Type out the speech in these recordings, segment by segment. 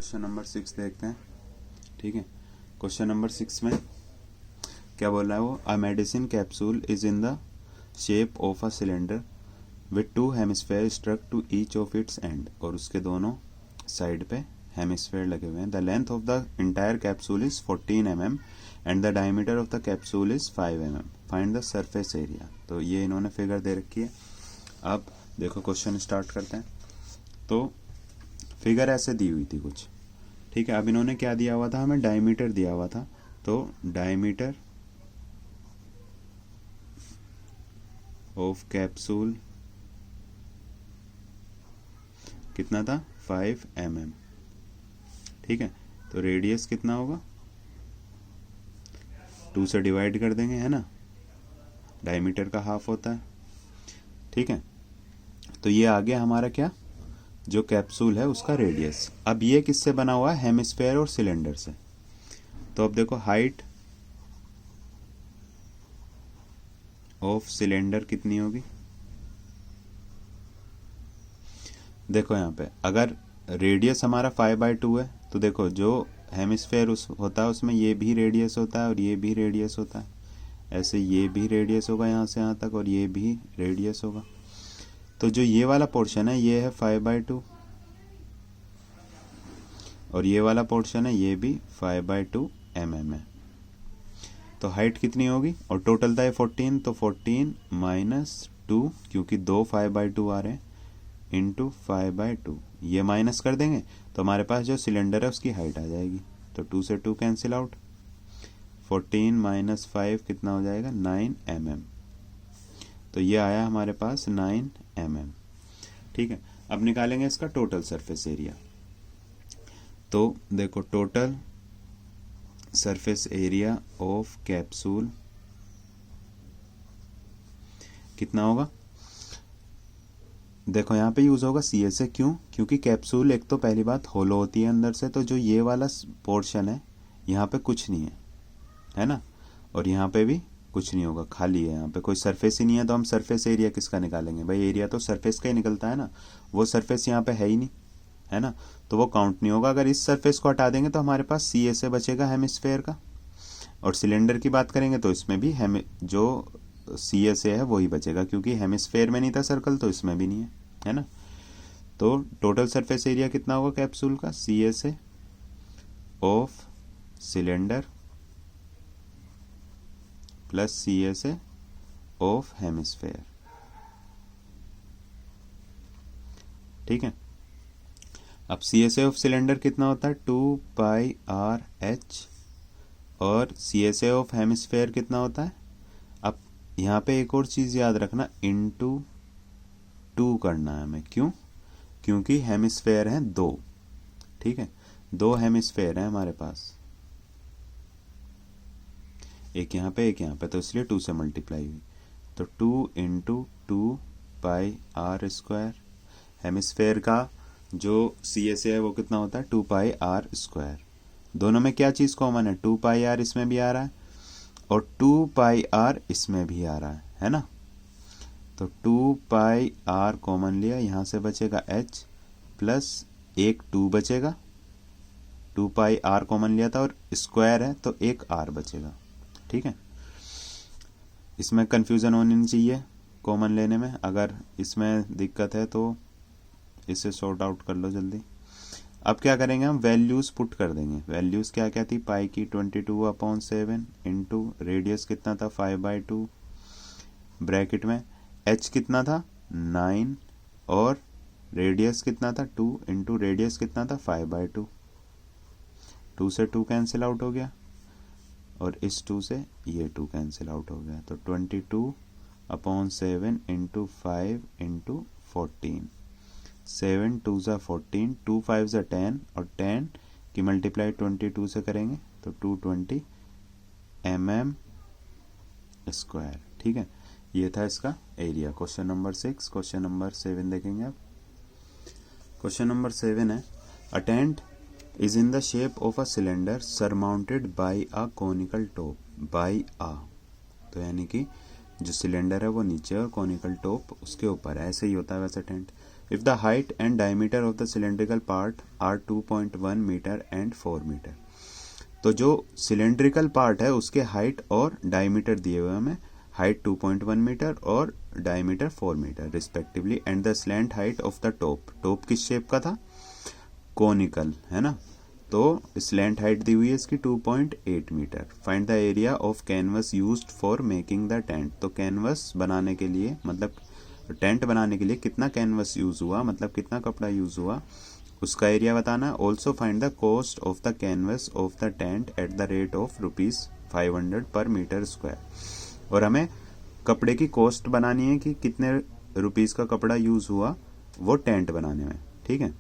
Question number 6 देखते हैं। ठीक है, क्वेश्चन नंबर 6 में क्या बोल रहा है वो, a medicine capsule is in the shape of a cylinder with two hemisphere struck to each of its end, और उसके दोनों साइड पे हेमिस्फेयर लगे हुए हैं। The length of the entire capsule is 14 mm and the diameter of the capsule is 5 mm। Find the surface area. तो ये इन्होंने फिगर दे रखी है। अब देखो क्वेश्चन स्टार्ट करते हैं। तो फिगर ऐसे दी हुई थी कुछ, ठीक है। अब इन्होंने क्या दिया हुआ था, हमें डायमीटर दिया हुआ था। तो डायमीटर ऑफ कैप्सूल कितना था, 5 mm। ठीक है, तो रेडियस कितना होगा, 2 से डिवाइड कर देंगे, है ना, डायमीटर का हाफ होता है। ठीक है, तो ये आ गया हमारा क्या, जो कैप्सूल है उसका रेडियस। अब ये किससे बना हुआ है, हेमिस्फेयर और सिलेंडर से। तो अब देखो हाइट ऑफ सिलेंडर कितनी होगी। देखो यहाँ पे अगर रेडियस हमारा 5/2 है, तो देखो जो हेमिस्फेयर उस होता है उसमें ये भी रेडियस होता है और ये भी रेडियस होता है। ऐसे ये भी रेडियस होगा यहाँ से यहाँ तक, और ये भी रेडियस होगा। तो जो ये वाला पोर्शन है ये है 5/2, और ये वाला पोर्शन है ये भी 5/2 mm है। तो हाइट कितनी होगी, और टोटल था 14, तो 14 - 2, क्योंकि दो 5/2 आ रहे हैं, इंटू 5/2, ये माइनस कर देंगे तो हमारे पास जो सिलेंडर है उसकी हाइट आ जाएगी। तो 2 से 2 कैंसिल आउट, 14 - 5 कितना हो जाएगा, 9 mm। तो ये आया हमारे पास 9 mm। ठीक है, अब निकालेंगे इसका टोटल सरफेस एरिया। तो देखो total surface area of capsule कितना होगा। देखो यहाँ पे यूज होगा CSA, क्यों, क्योंकि कैप्सूल एक तो पहली बात होलो होती है अंदर से, तो जो ये वाला पोर्शन है यहाँ पे कुछ नहीं है ना, और यहाँ पे भी कुछ नहीं होगा, खाली है, यहाँ पे कोई सरफेस ही नहीं है। तो हम सरफेस एरिया किसका निकालेंगे, भाई एरिया तो सरफेस का ही निकलता है ना, वो सरफेस यहाँ पे है ही नहीं, है ना, तो वो काउंट नहीं होगा। अगर इस सरफेस को हटा देंगे तो हमारे पास CSA बचेगा हेमिस्फेयर का, और सिलेंडर की बात करेंगे तो इसमें भी जो CSA है वही बचेगा, क्योंकि हेमिस्फेयर में नहीं था सर्कल, तो इसमें भी नहीं है ना। तो टोटल सरफेस एरिया कितना होगा कैप्सूल का, CSA of cylinder plus CSA of hemisphere. ठीक है, अब CSA ऑफ सिलेंडर कितना होता है, 2πRh, और CSA ऑफ हेमिस्फेयर कितना होता है। अब यहाँ पे एक और चीज़ याद रखना, इंटू 2 करना है हमें, क्यों, क्योंकि हेमिस्फेयर हैं 2। ठीक है, 2 हेमिस्फेयर हैं हमारे पास, एक यहाँ पे एक यहाँ पे, तो इसलिए 2 से मल्टीप्लाई हुई। तो 2 × 2πr²। हेमिस्फेयर का जो CSA है वो कितना होता है, 2πr²। दोनों में क्या चीज़ कॉमन है, 2πr इसमें भी आ रहा है और 2πr इसमें भी आ रहा है ना। तो 2πr कॉमन लिया, यहाँ से बचेगा h प्लस एक 2 बचेगा, 2πr कॉमन लिया था और स्क्वायर है तो एक r बचेगा। ठीक है, इसमें कंफ्यूजन होनी नहीं चाहिए कॉमन लेने में, अगर इसमें दिक्कत है तो इसे सॉर्ट आउट कर लो जल्दी। अब क्या करेंगे, हम वैल्यूज पुट कर देंगे। वैल्यूज क्या क्या थी, पाई की 22/7 इंटू रेडियस कितना था 5/2, ब्रैकेट में h कितना था 9, और रेडियस कितना था 2, इंटू रेडियस कितना था 5/2। 2 से 2 कैंसिल आउट हो गया, और इस 2 से ये 2 कैंसिल आउट हो गया। तो 22/7 इंटू 5 इंटू 14, 7 2 ज़ा 14, 2 5 ज़ा 10, और 10 की मल्टीप्लाई 22 से करेंगे तो 220 mm²। ठीक है, ये था इसका area, question number 6। Question number 7 देखेंगे आप। क्वेश्चन नंबर 7 है, a tent is in the shape of a cylinder surmounted by a conical top by a. तो यानी कि जो सिलेंडर है वो नीचे और कॉनिकल टॉप उसके ऊपर है, ऐसे ही होता है वैसे tent. If the height and diameter of the cylindrical part are 2.1 metre and 4 metre. तो जो सिलेंड्रिकल पार्ट है उसके हाइट और डायमीटर दिए हुए हमें, हाइट 2.1 मीटर और diameter 4 metre respectively, and the slant height of the top. Top किस शेप का था? कोनिकल, है ना। तो स्लैंट हाइट दी हुई है इसकी 2.8 metre. Find the area of canvas used for making the tent. तो कैनवस बनाने के लिए, मतलब टेंट बनाने के लिए कितना कैनवस यूज हुआ, मतलब कितना कपड़ा यूज हुआ, उसका एरिया बताना है। Also find the cost of the canvas of the tent at the rate of ₹500 पर मीटर स्क्वायर। और हमें कपड़े की कॉस्ट बनानी है कि कितने रुपीस का कपड़ा यूज हुआ वो टेंट बनाने में, ठीक है।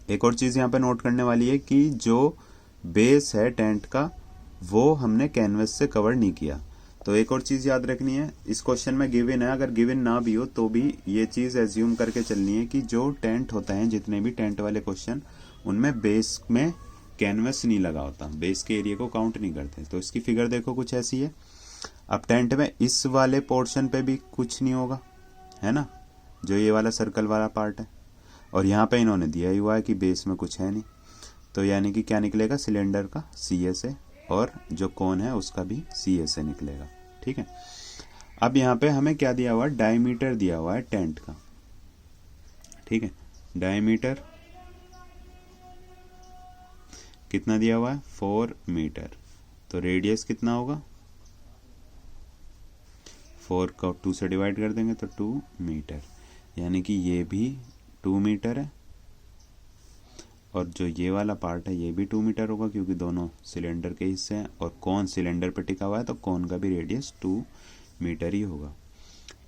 एक और चीज यहाँ पे नोट करने वाली है कि जो बेस है टेंट का वो हमने कैनवस से कवर नहीं किया। तो एक और चीज याद रखनी है, इस क्वेश्चन में गिवन है, अगर गिवन ना भी हो तो भी ये चीज एज्यूम करके चलनी है कि जो टेंट होता है, जितने भी टेंट वाले क्वेश्चन, उनमें बेस में कैनवस नहीं लगा होता, बेस के एरिया को काउंट नहीं करते। तो इसकी फिगर देखो कुछ ऐसी है। अब टेंट में इस वाले पोर्शन पे भी कुछ नहीं होगा, है ना, जो ये वाला सर्कल वाला पार्ट है, और यहाँ पे इन्होंने दिया ही हुआ है कि बेस में कुछ है नहीं। तो यानी कि क्या निकलेगा? सिलेंडर का CSA और जो कोन है उसका भी CSA निकलेगा, ठीक है। अब यहाँ पे हमें क्या दिया हुआ है? डायमीटर दिया हुआ है टेंट का, ठीक है। डायमीटर कितना दिया हुआ है? 4 मीटर। तो रेडियस कितना होगा? 4 को 2 से डिवाइड कर देंगे तो 2 मीटर, यानी कि ये भी 2 मीटर है, और जो ये वाला पार्ट है ये भी 2 मीटर होगा क्योंकि दोनों सिलेंडर के हिस्से हैं, और कोन सिलेंडर पर टिका हुआ है तो कोन का भी रेडियस 2 मीटर ही होगा,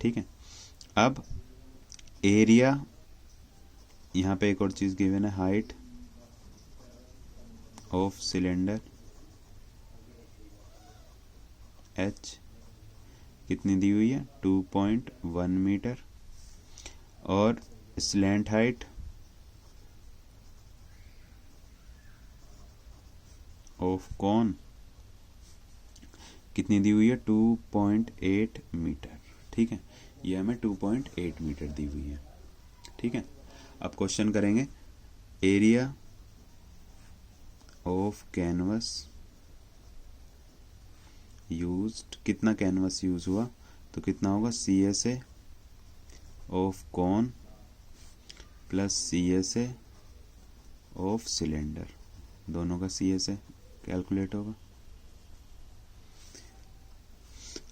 ठीक है। अब एरिया, यहाँ पे एक और चीज गिवन है, हाइट ऑफ सिलेंडर H कितनी दी हुई है? 2.1 मीटर, और स्लैंट हाइट ऑफ कॉन कितनी दी हुई है? 2.8 मीटर, ठीक है। ये हमें 2.8 मीटर दी हुई है, ठीक है। अब क्वेश्चन करेंगे, एरिया ऑफ कैनवस यूज्ड, कितना कैनवस यूज हुआ, तो कितना होगा? CSA of cone plus CSA of cylinder, दोनों का CSA कैलकुलेट होगा।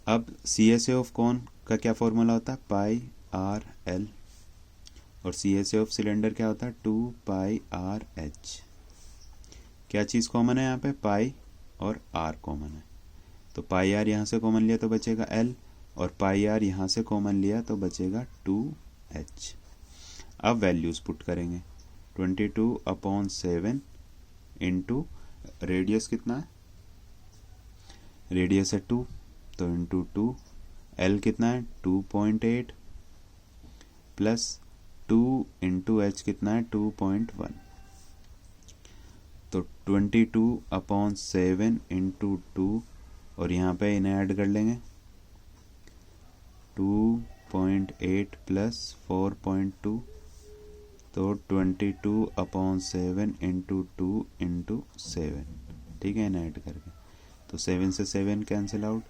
अब CSA ऑफ कॉन का क्या फॉर्मूला होता है? πRL, और CSA ऑफ सिलेंडर क्या होता है? 2πRH। क्या चीज कॉमन है यहाँ पे? पाई और R कॉमन है, तो πR यहाँ से कॉमन लिया तो बचेगा L, और πR यहाँ से कॉमन लिया तो बचेगा 2H। अब वैल्यूज पुट करेंगे, 22/7 इंटू रेडियस कितना है? रेडियस है 2, तो इंटू 2, L कितना है? 2.8 प्लस 2 इंटू H कितना है? 2.1, तो 22/7 इंटू 2, और यहाँ पे इन्हें ऐड कर लेंगे, 2.8 प्लस 4.2, तो 22/7 इंटू 2 इंटू 7, ठीक है, इन्हें ऐड करके, तो 7 से 7 कैंसिल आउट,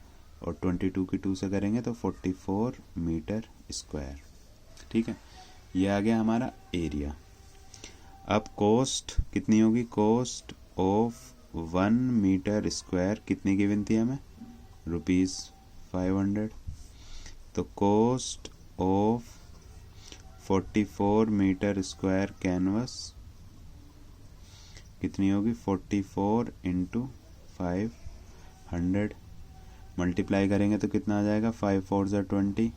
और 22 की 2 से करेंगे तो 44 मीटर स्क्वायर, ठीक है। ये आ गया हमारा एरिया। अब कॉस्ट कितनी होगी? कॉस्ट ऑफ 1 मीटर स्क्वायर कितनी गिवन थी हमें? ₹500। तो cost of 44 metre square canvas कितनी होगी? 44 इंटू 500, मल्टीप्लाई करेंगे तो कितना आ जाएगा? 5 4 ज़ा 20,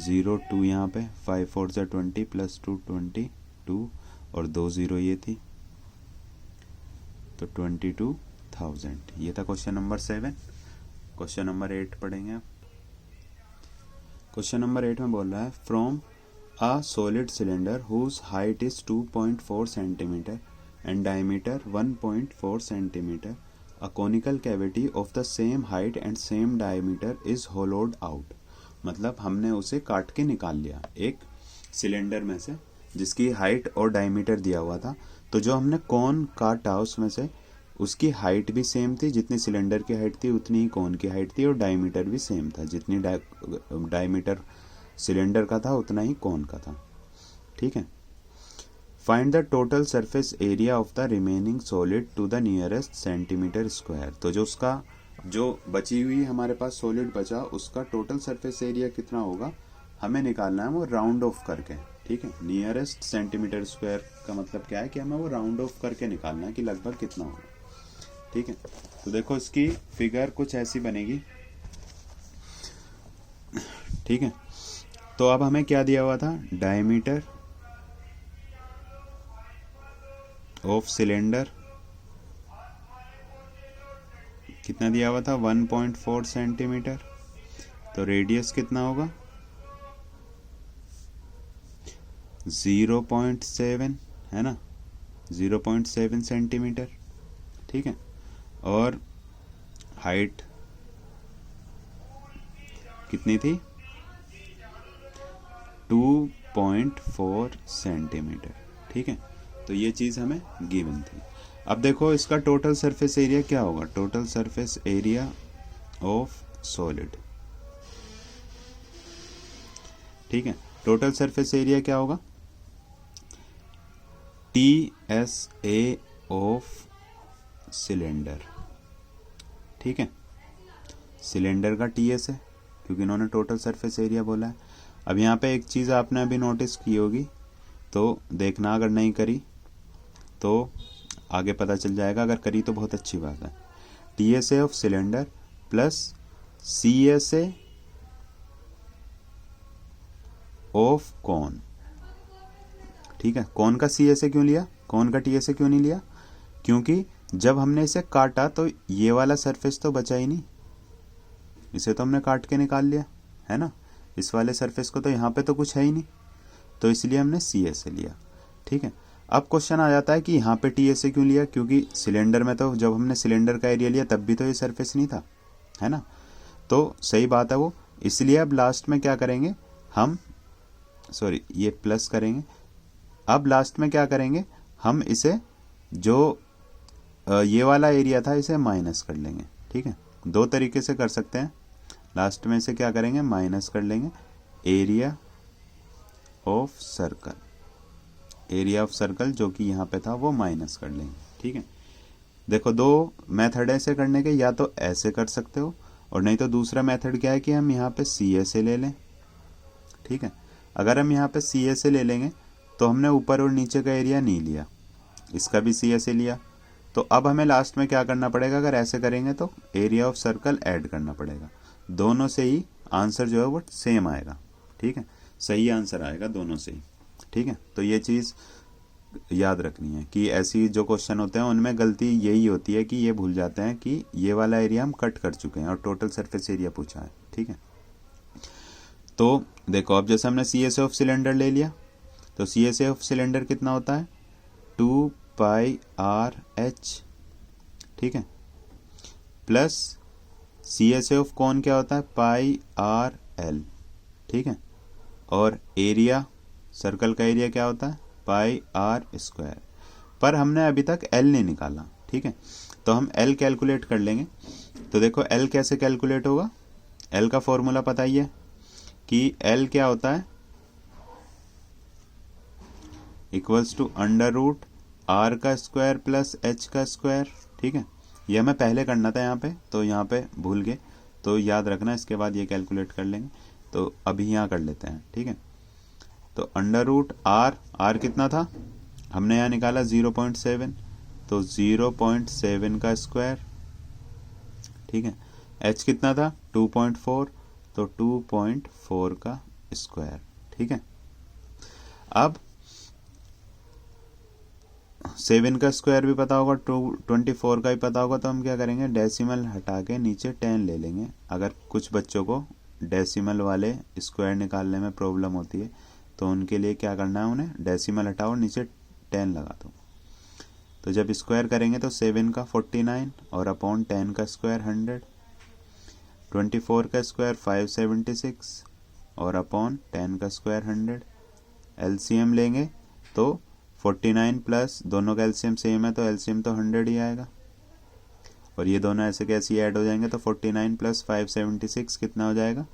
0 2 यहाँ पे, 5 4 ज़ा 20 प्लस 2 22, और 2 0 ये थी, तो 22,000। ये था क्वेश्चन नंबर 7। क्वेश्चन नंबर 8 पढ़ेंगे आप। क्वेश्चन नंबर 8 में बोल रहा है, from a solid cylinder whose height is 2.4 centimetre and diameter 1.4 centimetre, a conical cavity of the same height and same diameter is hollowed out. मतलब हमने उसे काट के निकाल लिया, एक सिलेंडर में से, जिसकी हाइट और डायमीटर दिया हुआ था। तो जो हमने कोन काटा उसमें से, उसकी हाइट भी सेम थी, जितनी सिलेंडर की हाइट थी उतनी ही कोन की हाइट थी, और डायमीटर भी सेम था, जितनी डायमीटर सिलेंडर का था उतना ही कोन का था। ठीक है। Find the total surface area of the remaining solid to the nearest centimetre square. तो जो उसका जो बची हुई हमारे पास सॉलिड बचा, उसका टोटल सरफेस एरिया कितना होगा हमें निकालना है, वो राउंड ऑफ करके। ठीक है। नियरेस्ट सेंटीमीटर स्क्वायर का मतलब क्या है कि हमें वो राउंड ऑफ करके निकालना है कि लगभग कितना होगा। ठीक है। तो देखो इसकी फिगर कुछ ऐसी बनेगी। ठीक है। तो अब हमें क्या दिया हुआ था, डायमीटर ऑफ सिलेंडर कितना दिया हुआ था, 1.4 सेंटीमीटर। तो रेडियस कितना होगा, 0.7 है ना, 0.7 सेंटीमीटर। ठीक है। और हाइट कितनी थी, 2.4 सेंटीमीटर। ठीक है। तो ये चीज़ हमें गिवन थी। अब देखो इसका टोटल सरफेस एरिया क्या होगा, total surface area of solid. ठीक है। टोटल सरफेस एरिया क्या होगा, TSA ऑफ सिलेंडर। ठीक है। सिलेंडर का TS है, क्योंकि इन्होंने टोटल सरफेस एरिया बोला है। अब यहाँ पे एक चीज़ आपने अभी नोटिस की होगी, तो देखना, अगर नहीं करी तो आगे पता चल जाएगा, अगर करी तो बहुत अच्छी बात है। TSA of cylinder plus CSA of cone. ठीक है। कॉन का CSA क्यों लिया, कॉन का TSA क्यों नहीं लिया, क्योंकि जब हमने इसे काटा तो ये वाला सरफेस तो बचा ही नहीं, इसे तो हमने काट के निकाल लिया है ना, इस वाले सरफेस को तो यहाँ पे तो कुछ है ही नहीं, तो इसलिए हमने CSA लिया। ठीक है। अब क्वेश्चन आ जाता है कि यहाँ पे TSA क्यों लिया, क्योंकि सिलेंडर में तो जब हमने सिलेंडर का एरिया लिया तब भी तो ये सरफेस नहीं था, है ना, तो सही बात है वो। इसलिए अब लास्ट में क्या करेंगे हम, सॉरी ये प्लस करेंगे, अब लास्ट में क्या करेंगे हम, इसे जो ये वाला एरिया था इसे माइनस कर लेंगे। ठीक है। दो तरीके से कर सकते हैं, लास्ट में इसे क्या करेंगे, माइनस कर लेंगे, area of circle, area of circle जो कि यहाँ पे था वो माइनस कर लेंगे। ठीक है। देखो दो मेथड है ऐसे करने के, या तो ऐसे कर सकते हो, और नहीं तो दूसरा मेथड क्या है कि हम यहाँ पे CSA ले लें। ठीक है। अगर हम यहाँ पे CSA ले लेंगे तो हमने ऊपर और नीचे का एरिया नहीं लिया, इसका भी CSA लिया, तो अब हमें लास्ट में क्या करना पड़ेगा, अगर ऐसे करेंगे तो एरिया ऑफ सर्कल ऐड करना पड़ेगा, दोनों से ही आंसर जो है वो सेम आएगा। ठीक है। सही आंसर आएगा दोनों से ही। ठीक है। तो ये चीज़ याद रखनी है कि ऐसी जो क्वेश्चन होते हैं उनमें गलती यही होती है कि ये भूल जाते हैं कि ये वाला एरिया हम कट कर चुके हैं और टोटल सरफेस एरिया पूछा है। ठीक है। तो देखो अब जैसे हमने CSA ऑफ सिलेंडर ले लिया, तो CSA ऑफ सिलेंडर कितना होता है, 2πRH। ठीक है। प्लस CSA ऑफ कॉन क्या होता है, πRL। ठीक है। और एरिया सर्कल का एरिया क्या होता है, πr²। पर हमने अभी तक L नहीं निकाला। ठीक है। तो हम L कैलकुलेट कर लेंगे। तो देखो L कैसे कैलकुलेट होगा, L का फॉर्मूला पता ही है कि L क्या होता है, इक्वल्स टू √r का स्क्वायर प्लस h का स्क्वायर। ठीक है। ये हमें पहले करना था यहाँ पे, तो यहाँ पे भूल गए, तो याद रखना, इसके बाद ये कैलकुलेट कर लेंगे। तो अभी यहाँ कर लेते हैं। ठीक है। तो √r कितना था, हमने यहाँ निकाला 0.7, तो 0.7 का स्क्वायर। ठीक है। h कितना था, 2.4, तो 2.4 का स्क्वायर। ठीक है। अब 7 का स्क्वायर भी पता होगा, 24 का भी पता होगा, तो हम क्या करेंगे, डेसिमल हटा के नीचे 10 ले लेंगे। अगर कुछ बच्चों को डेसिमल वाले स्क्वायर निकालने में प्रॉब्लम होती है तो उनके लिए क्या करना है, उन्हें डेसिमल हटाओ, नीचे 10 लगा दो। तो जब स्क्वायर करेंगे तो 7 का 49 और अपॉन 10 का स्क्वायर 100, 24 का स्क्वायर 576 और अपॉन 10 का स्क्वायर 100। एलसीएम लेंगे तो 49 प्लस दोनों का एलसीएम सेम है तो एलसीएम तो 100 ही आएगा, और ये दोनों ऐसे कैसे ऐड हो जाएंगे तो 49 प्लस 576 कितना हो जाएगा,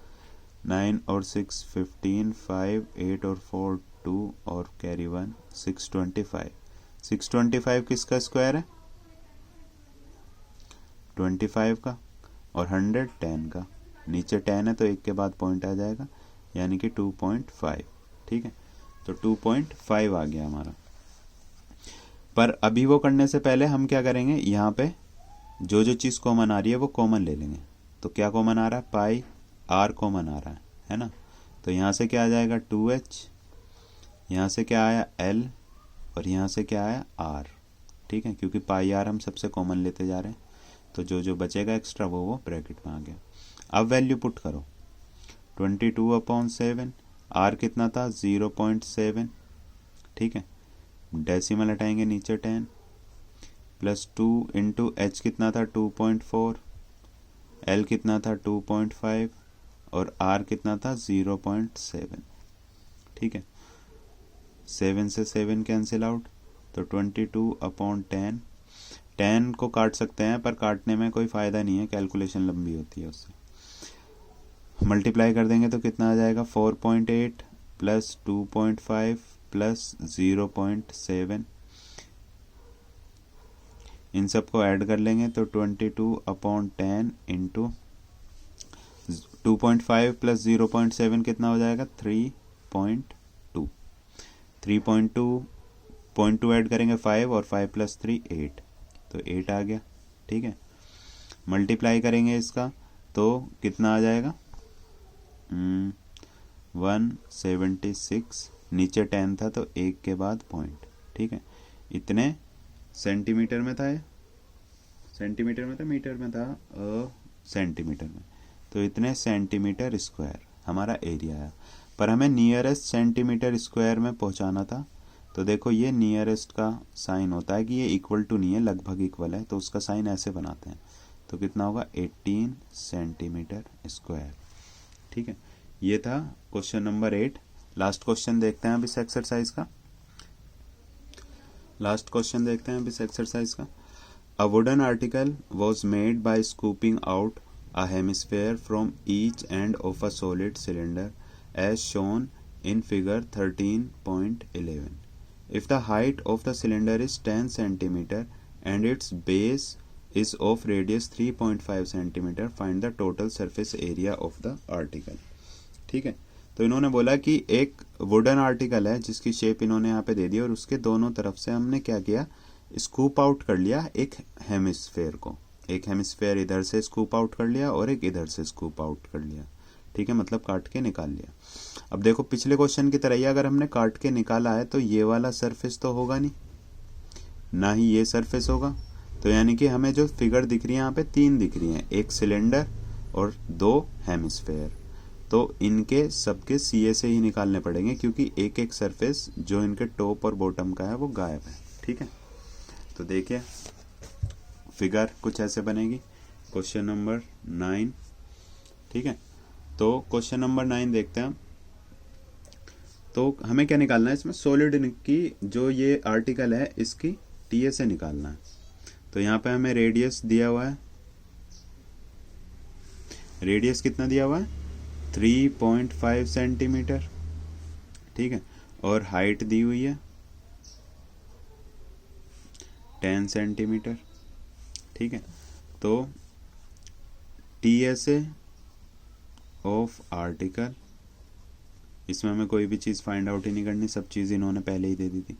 9 और 6 15, 5 8 और 4 2 और कैरी 1 625। 625 किसका स्क्वायर है, 25 का, और 100 10 का, नीचे 10 है तो एक के बाद पॉइंट आ जाएगा, यानी कि 2.5। ठीक है, तो 2.5 आ गया हमारा। पर अभी वो करने से पहले हम क्या करेंगे, यहाँ पे जो जो चीज़ कॉमन आ रही है वो कॉमन ले लेंगे। तो क्या कॉमन आ रहा है, पाई आर कॉमन आ रहा है ना। तो यहाँ से क्या आ जाएगा 2h, यहाँ से क्या आया l, और यहाँ से क्या आया r। ठीक है, क्योंकि पाई आर हम सबसे कॉमन लेते जा रहे हैं, तो जो जो बचेगा एक्स्ट्रा वो ब्रैकेट में आ गया। अब वैल्यू पुट करो, 22/7, r कितना था 0.7। ठीक है, डेसिमल हटाएंगे नीचे 10, प्लस 2 इंटू एच कितना था 2.4, एल कितना था 2.5, और आर कितना था 0.7। ठीक है, 7 से 7 कैंसिल आउट, तो 22/10। 10 को काट सकते हैं पर काटने में कोई फ़ायदा नहीं है, कैलकुलेशन लंबी होती है उससे। मल्टीप्लाई कर देंगे तो कितना आ जाएगा 4.8 प्लस 2.5 प्लस 0.7, इन सबको ऐड कर लेंगे तो 22/10 इंटू 2.5 प्लस 0.7 कितना हो जाएगा 3.2। 3.2 ऐड करेंगे 5, और 5 प्लस 3 8, तो 8 आ गया। ठीक है, मल्टीप्लाई करेंगे इसका तो कितना आ जाएगा 176, नीचे 10 था तो एक के बाद पॉइंट। ठीक है, इतने सेंटीमीटर में था, ये सेंटीमीटर में था, मीटर में था, सेंटीमीटर में, तो इतने सेंटीमीटर स्क्वायर हमारा एरिया है। पर हमें नियरेस्ट सेंटीमीटर स्क्वायर में पहुंचाना था, तो देखो ये नियरेस्ट का साइन होता है कि ये इक्वल टू नहीं है, लगभग इक्वल है, तो उसका साइन ऐसे बनाते हैं, तो कितना होगा 18 सेंटीमीटर स्क्वायर। ठीक है, ये था क्वेश्चन नंबर 8। लास्ट क्वेश्चन देखते हैं अब इस एक्सरसाइज का। लास्ट क्वेश्चन देखते हैं अब इस एक्सरसाइज का। A wooden article was made by scooping out a hemisphere from each end of a solid cylinder as shown in figure 13.11. If the height of the cylinder is 10 cm and its base is of radius 3.5 cm, find the total surface area of the article. ठीक है, तो इन्होंने बोला कि एक wooden article है जिसकी shape इन्होंने यहाँ पे दे दी, और उसके दोनों तरफ से हमने क्या किया, स्कूप आउट कर लिया एक हेमिस्फेयर को। एक हेमिस्फेयर इधर से स्कूप आउट कर लिया और एक इधर से स्कूप आउट कर लिया। ठीक है, मतलब काट के निकाल लिया। अब देखो पिछले क्वेश्चन की तरह ही अगर हमने काट के निकाला है तो ये वाला सरफेस तो होगा नहीं, ना ही ये सरफेस होगा, तो यानी कि हमें जो फिगर दिख रही है यहाँ पे 3 दिख रही हैं, एक सिलेंडर और 2 हेमिस्फेयर, तो इनके सबके सीए से ही निकालने पड़ेंगे, क्योंकि एक एक सरफेस जो इनके टॉप और बॉटम का है वो गायब है। ठीक है, तो देखिए फिगर कुछ ऐसे बनेगी, क्वेश्चन नंबर 9। ठीक है, तो क्वेश्चन नंबर 9 देखते हैं हम। तो हमें क्या निकालना है इसमें, सॉलिड की जो ये आर्टिकल है इसकी टीए से निकालना है। तो यहाँ पे हमें रेडियस दिया हुआ है, रेडियस कितना दिया हुआ है 3.5 सेंटीमीटर। ठीक है, और हाइट दी हुई है 10 सेंटीमीटर। ठीक है, तो टीएसए ऑफ आर्टिकल, इसमें हमें कोई भी चीज़ फाइंड आउट ही नहीं करनी, सब चीज़ इन्होंने पहले ही दे दी थी।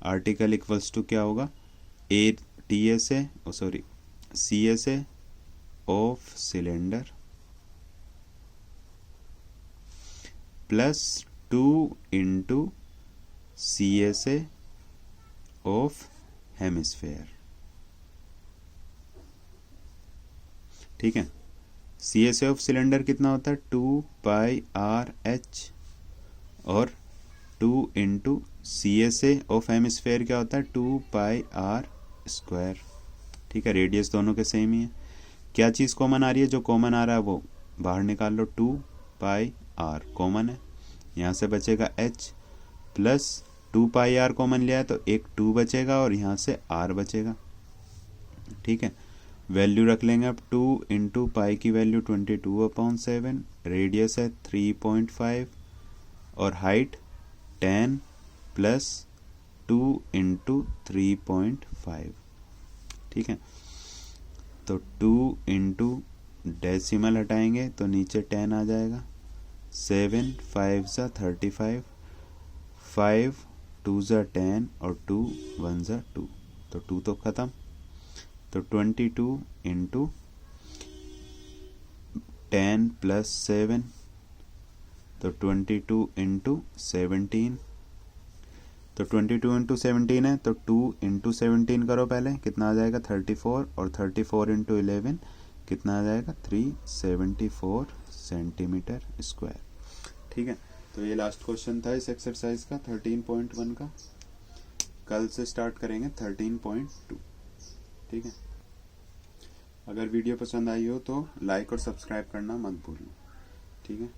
आर्टिकल इक्वल्स टू क्या होगा, A TSA sorry CSA of cylinder plus 2 into CSA of hemisphere. ठीक है, सीएसए ऑफ सिलेंडर कितना होता है 2πRh, और 2 इंटू सीएसए ऑफ हेमिस्फेयर क्या होता है 2πr²। ठीक है, रेडियस दोनों के सेम ही है। क्या चीज़ कॉमन आ रही है, जो कॉमन आ रहा है वो बाहर निकाल लो, 2πr कॉमन है, यहाँ से बचेगा h, प्लस 2πr कॉमन लिया है तो एक 2 बचेगा और यहाँ से r बचेगा। ठीक है, वैल्यू रख लेंगे अब 2 इंटू पाई की वैल्यू 22/7, रेडियस है 3.5 और हाइट 10 प्लस 2 इंटू 3.5। ठीक है, तो 2 इंटू डेसिमल हटाएंगे तो नीचे 10 आ जाएगा। 7 5 ज़ा 35, 5 2 ज़ा 10 और 2 1 ज़ा 2, तो 2 तो ख़त्म। तो 22 इंटू 10 प्लस 7, तो 22 इंटू 17, तो 22 इंटू 17 है तो 2 इंटू 17 करो पहले, कितना आ जाएगा 34, और 34 इंटू 11 कितना आ जाएगा 374 सेंटीमीटर स्क्वायर। ठीक है, तो ये लास्ट क्वेश्चन था इस एक्सरसाइज का 13.1 का। कल से स्टार्ट करेंगे 13.2। ठीक है, अगर वीडियो पसंद आई हो तो लाइक और सब्सक्राइब करना मत भूलना। ठीक है।